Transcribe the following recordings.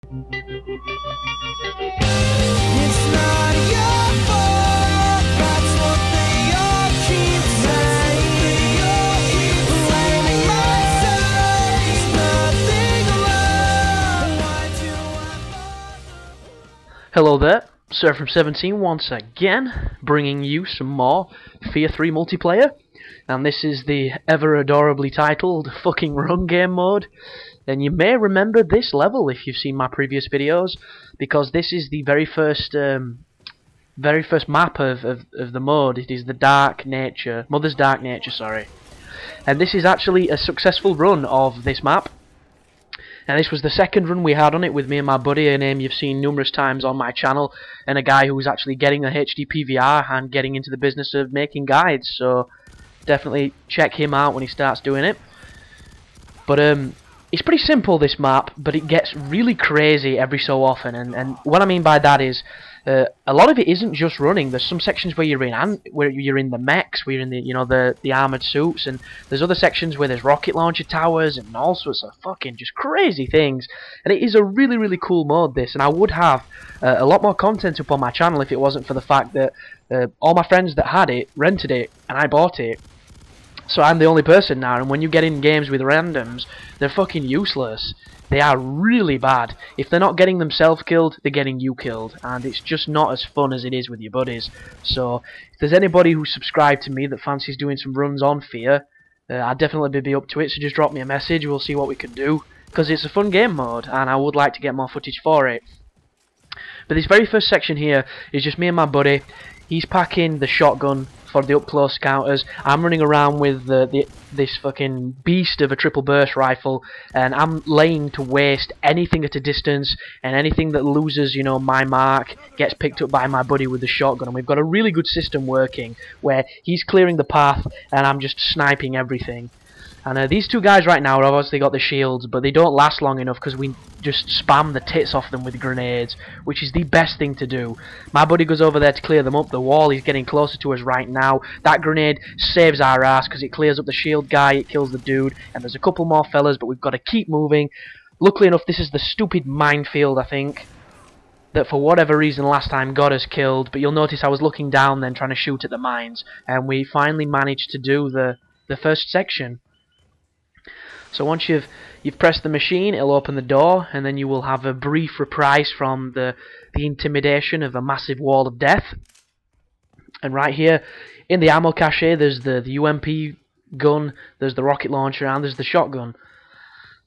It's not your fault, that's what they all keep saying. Blaming myself, it's nothing wrong. Why do I bother? Hello there, Sir from 17 once again, bringing you some more F.E.A.R 3 multiplayer, and this is the ever adorably titled fucking run game mode. And you may remember this level if you've seen my previous videos, because this is the very first map of the mode. It is the Mother's Dark Nature, sorry. And this is actually a successful run of this map. And this was the second run we had on it with me and my buddy, a name you've seen numerous times on my channel, and a guy who was actually getting a HD PVR and getting into the business of making guides, so definitely check him out when he starts doing it. But it's pretty simple, this map, but it gets really crazy every so often, and what I mean by that is a lot of it isn't just running. There's some sections where you're in the mechs, where you're in the armored suits, and there's other sections where there's rocket launcher towers and all sorts of fucking just crazy things. And it is a really cool mode, this, and I would have a lot more content up on my channel if it wasn't for the fact that all my friends that had it rented it and I bought it. So I'm the only person now, and when you get in games with randoms, they're fucking useless. They are really bad. If they're not getting themselves killed, they're getting you killed, and it's just not as fun as it is with your buddies. So if there's anybody who's subscribed to me that fancies doing some runs on F.E.A.R, I'd definitely be up to it, so just drop me a message, we'll see what we can do, because it's a fun game mode, and I would like to get more footage for it. But this very first section here is just me and my buddy. He's packing the shotgun for the up-close counters. I'm running around with this fucking beast of a triple burst rifle, and I'm laying to waste anything at a distance, and anything that loses, my mark gets picked up by my buddy with the shotgun. And we've got a really good system working where he's clearing the path and I'm just sniping everything. And these two guys right now have obviously got the shields, but they don't last long enough because we just spam the tits off them with grenades, which is the best thing to do. My buddy goes over there to clear them up the wall. He's getting closer to us right now. That grenade saves our ass because it clears up the shield guy, it kills the dude, and there's a couple more fellas, but we've got to keep moving. Luckily enough, this is the stupid minefield, I think, that for whatever reason last time got us killed, but you'll notice I was looking down then trying to shoot at the mines, and we finally managed to do the first section. So once you've pressed the machine, it'll open the door, and then you will have a brief reprise from the intimidation of a massive wall of death. And right here, in the ammo cache, there's the UMP gun, there's the rocket launcher, and there's the shotgun.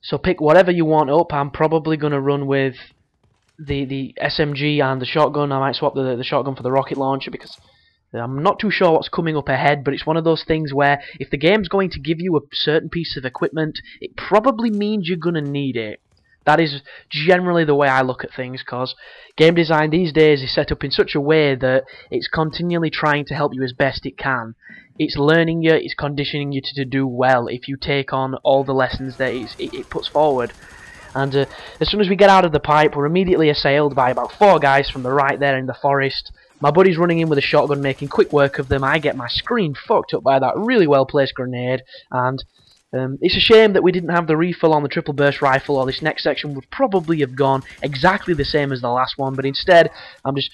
So pick whatever you want up. I'm probably going to run with the SMG and the shotgun. I might swap the shotgun for the rocket launcher because I'm not too sure what's coming up ahead, but it's one of those things where if the game's going to give you a certain piece of equipment, it probably means you're going to need it. That is generally the way I look at things, because game design these days is set up in such a way that it's continually trying to help you as best it can. It's learning you, it's conditioning you to do well if you take on all the lessons that it puts forward. And as soon as we get out of the pipe, we're immediately assailed by about 4 guys from the right there in the forest. My buddy's running in with a shotgun, making quick work of them. I get my screen fucked up by that really well-placed grenade, and it's a shame that we didn't have the refill on the triple burst rifle, or this next section would probably have gone exactly the same as the last one, but instead, I'm just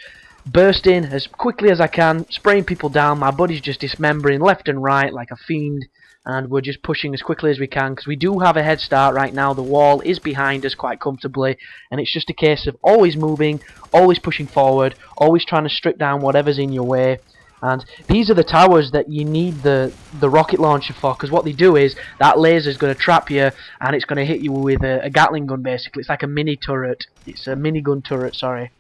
bursting as quickly as I can, spraying people down. My buddy's just dismembering left and right like a fiend, and we're just pushing as quickly as we can because we do have a head start right now. The wall is behind us quite comfortably, and it's just a case of always moving, always pushing forward, always trying to strip down whatever's in your way. And these are the towers that you need the rocket launcher for, because what they do is that laser is going to trap you and it's going to hit you with a Gatling gun basically. It's like a mini turret. It's a minigun turret, sorry.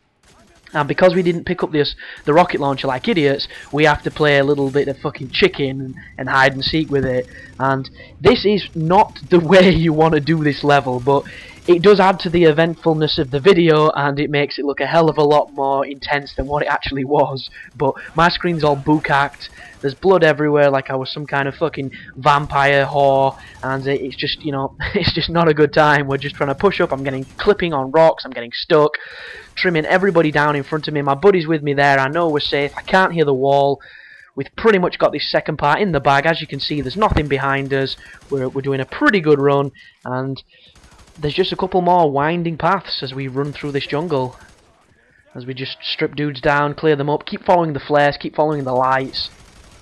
And because we didn't pick up the rocket launcher like idiots, we have to play a little bit of fucking chicken and hide and seek with it. And this is not the way you want to do this level, but it does add to the eventfulness of the video, and it makes it look a hell of a lot more intense than what it actually was. But my screen's all bukkaked, there's blood everywhere like I was some kind of fucking vampire whore, and it's just, it's just not a good time. We're just trying to push up, I'm getting clipping on rocks, I'm getting stuck, trimming everybody down in front of me. My buddy's with me there, I know we're safe, I can't hear the wall. We've pretty much got this second part in the bag. As you can see, there's nothing behind us. We're doing a pretty good run, and there's just a couple more winding paths as we run through this jungle. As we just strip dudes down, clear them up, keep following the flares, keep following the lights.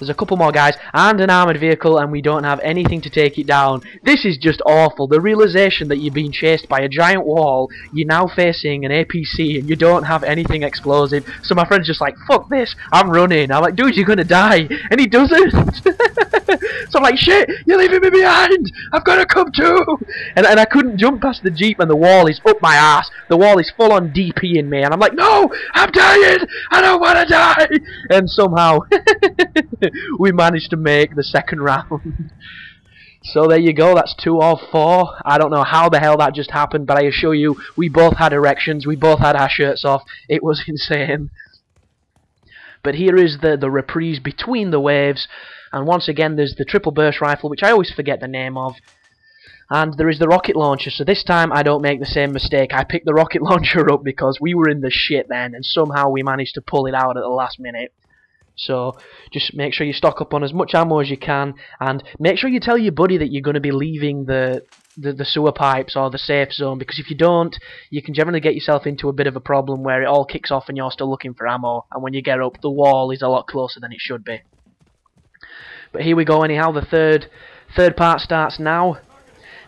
There's a couple more guys, and an armoured vehicle, and we don't have anything to take it down. This is just awful. The realisation that you're being chased by a giant wall, you're now facing an APC, and you don't have anything explosive. So my friend's just like, fuck this, I'm running. I'm like, dude, you're gonna die. And he doesn't. So I'm like, shit, you're leaving me behind. I've got to come too. And I couldn't jump past the jeep, and the wall is up my ass. The wall is full on DPing me, and I'm like, no, I'm dying. I don't want to die. And somehow we managed to make the second round. So there you go, that's 2 of 4. I don't know how the hell that just happened, but I assure you, we both had erections, we both had our shirts off. It was insane. But here is the reprise between the waves, and once again there's the triple burst rifle, which I always forget the name of, and there is the rocket launcher. So this time I don't make the same mistake. I picked the rocket launcher up because we were in the shit then, and somehow we managed to pull it out at the last minute. So just make sure you stock up on as much ammo as you can, and make sure you tell your buddy that you're going to be leaving the sewer pipes or the safe zone, because if you don't, you can generally get yourself into a bit of a problem where it all kicks off and you're still looking for ammo, and when you get up, the wall is a lot closer than it should be. But here we go anyhow, the third part starts now.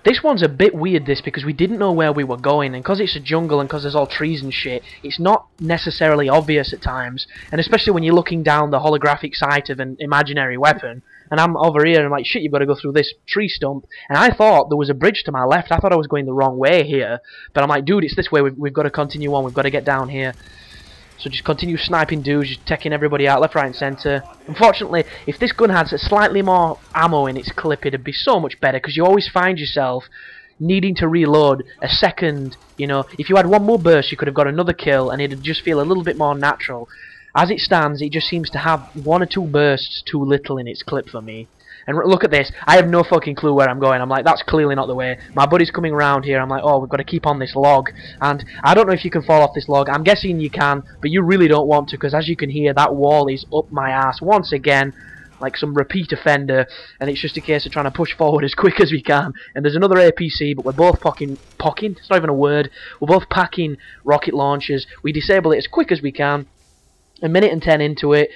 This one's a bit weird, this, because we didn't know where we were going, and because it's a jungle and because there's all trees and shit, it's not necessarily obvious at times, and especially when you're looking down the holographic sight of an imaginary weapon, and I'm over here and I'm like, shit, you've got to go through this tree stump, and I thought there was a bridge to my left. I thought I was going the wrong way here, but I'm like, dude, it's this way, we've got to continue on, we've got to get down here. So just continue sniping dudes, just taking everybody out left, right and centre. Unfortunately, if this gun had slightly more ammo in its clip, it'd be so much better, because you always find yourself needing to reload a second. You know, if you had one more burst, you could have got another kill, and it'd just feel a little bit more natural. As it stands, it just seems to have 1 or 2 bursts too little in its clip for me. And look at this, I have no fucking clue where I'm going. I'm like, that's clearly not the way. My buddy's coming around here, I'm like, oh, we've got to keep on this log. And I don't know if you can fall off this log. I'm guessing you can, but you really don't want to, because as you can hear, that wall is up my ass once again, like some repeat offender, and it's just a case of trying to push forward as quick as we can. And there's another APC, but we're both pocking? It's not even a word. We're both packing rocket launchers. We disable it as quick as we can. 1 minute and 10 into it,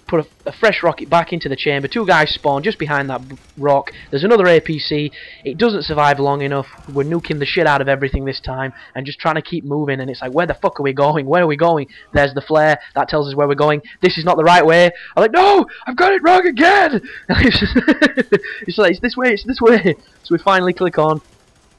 put a fresh rocket back into the chamber. 2 guys spawn just behind that rock. There's another APC. It doesn't survive long enough. We're nuking the shit out of everything this time and just trying to keep moving. And it's like, where the fuck are we going? Where are we going? There's the flare. That tells us where we're going. This is not the right way. I'm like, no! I've got it wrong again! It's like, it's this way, it's this way. So we finally click on.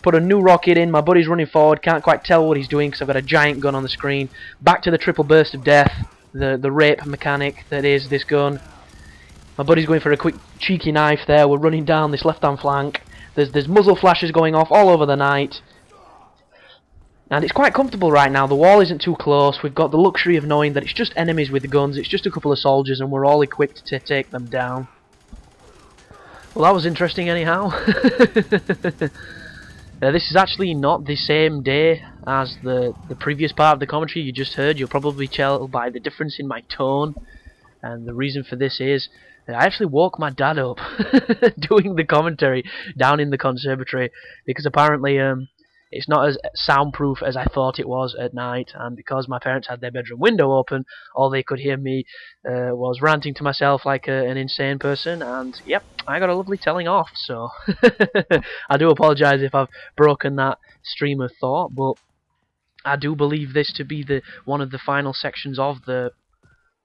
Put a new rocket in. My buddy's running forward. Can't quite tell what he's doing because I've got a giant gun on the screen. Back to the triple burst of death. The rape mechanic that is this gun. My buddy's going for a quick cheeky knife there. We're running down this left hand flank. There's muzzle flashes going off all over the night. And it's quite comfortable right now. The wall isn't too close. We've got the luxury of knowing that it's just enemies with guns. It's just a couple of soldiers and we're all equipped to take them down. Well, that was interesting anyhow. This is actually not the same day as the previous part of the commentary you just heard. You'll probably tell by the difference in my tone, and the reason for this is that I actually woke my dad up doing the commentary down in the conservatory, because apparently it's not as soundproof as I thought it was at night, and because my parents had their bedroom window open, all they could hear me was ranting to myself like an insane person, and yep, I got a lovely telling off, so I do apologise if I've broken that stream of thought, but I do believe this to be one of the final sections of the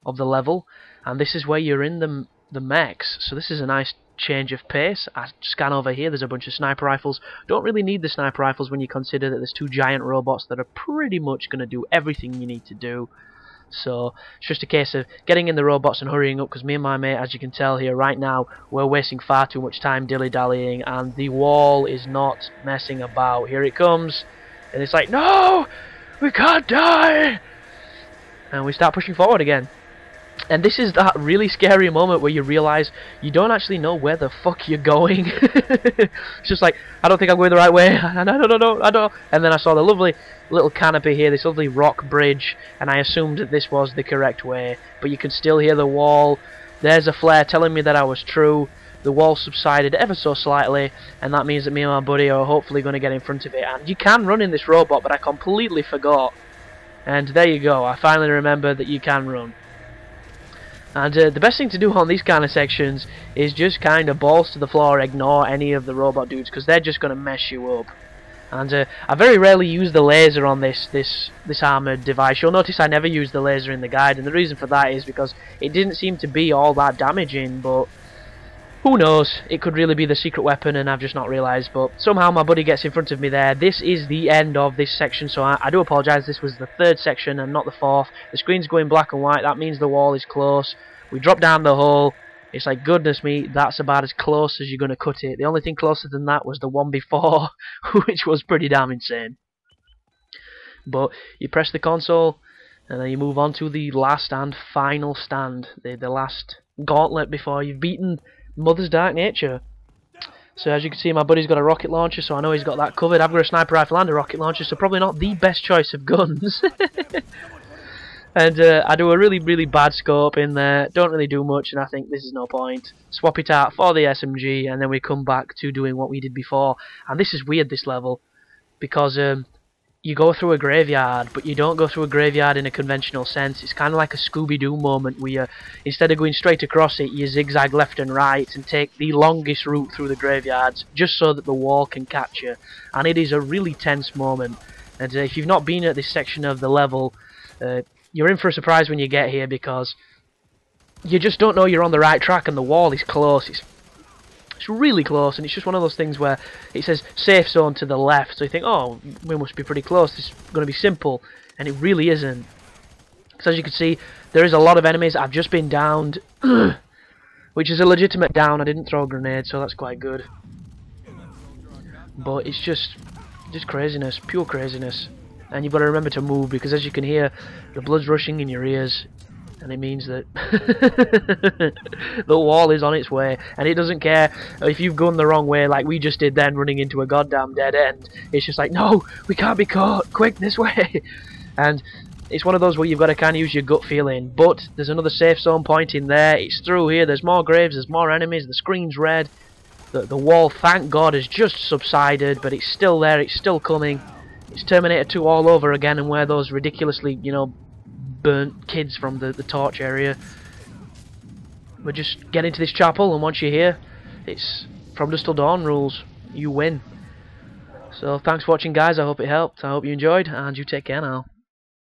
level, and this is where you're in the mechs, so this is a nice change of pace. I scan over here, there's a bunch of sniper rifles. Don't really need the sniper rifles when you consider that there's 2 giant robots that are pretty much going to do everything you need to do. So it's just a case of getting in the robots and hurrying up, because me and my mate, as you can tell here right now, we're wasting far too much time dilly-dallying, and the wall is not messing about. Here it comes, and it's like, no! We can't die! And we start pushing forward again. And this is that really scary moment where you realise you don't actually know where the fuck you're going. It's just like, I don't think I'm going the right way, and I don't. And then I saw the lovely little canopy here, this lovely rock bridge, and I assumed that this was the correct way. But you can still hear the wall. There's a flare telling me that I was true. the wall subsided ever so slightly, and that means that me and my buddy are hopefully going to get in front of it. And you can run in this robot, but I completely forgot. And there you go, I finally remembered that you can run. And the best thing to do on these kind of sections is just kind of balls to the floor, ignore any of the robot dudes, because they're just going to mess you up. And I very rarely use the laser on this armoured device. You'll notice I never use the laser in the guide, and the reason for that is because it didn't seem to be all that damaging, but who knows, it could really be the secret weapon and I've just not realised. But somehow my buddy gets in front of me there. This is the end of this section, so I do apologise, this was the third section and not the fourth. The screen's going black and white, that means the wall is close. We drop down the hole. It's like, goodness me, that's about as close as you're going to cut it. The only thing closer than that was the one before, which was pretty damn insane. But you press the console, and then you move on to the last and final stand. The last gauntlet before you've beaten Mother's Dark Nature. So as you can see, my buddy's got a rocket launcher, so I know he's got that covered. I've got a sniper rifle and a rocket launcher, so probably not the best choice of guns. And I do a really bad scope in there, don't really do much, and I think this is no point. Swap it out for the SMG, and then we come back to doing what we did before. And this is weird, this level, because you go through a graveyard, but you don't go through a graveyard in a conventional sense. It's kind of like a Scooby-Doo moment where instead of going straight across it, you zigzag left and right and take the longest route through the graveyards, just so that the wall can catch you. And it is a really tense moment. And if you've not been at this section of the level, you're in for a surprise when you get here, because you just don't know you're on the right track and the wall is close. It's really close, and it's just one of those things where it says safe zone to the left, so you think, oh, we must be pretty close, this is going to be simple, and it really isn't. So as you can see, there is a lot of enemies. I've just been downed, which is a legitimate down. I didn't throw a grenade, so that's quite good. But it's just craziness, pure craziness. And you've got to remember to move, because as you can hear, the blood's rushing in your ears, and it means that the wall is on its way, and it doesn't care if you've gone the wrong way like we just did then, running into a goddamn dead end. It's just like, no, we can't be caught, quick, this way. And it's one of those where you've got to kind of use your gut feeling. But there's another safe zone point in there, it's through here, there's more graves, there's more enemies, the screen's red, the wall, thank God, has just subsided, but it's still there, it's still coming. It's Terminator 2 all over again, and we're those ridiculously, you know, burnt kids from the torch area. We're just getting to this chapel, and once you're here, it's from dusk till dawn rules. You win. So thanks for watching, guys. I hope it helped. I hope you enjoyed, and you take care now.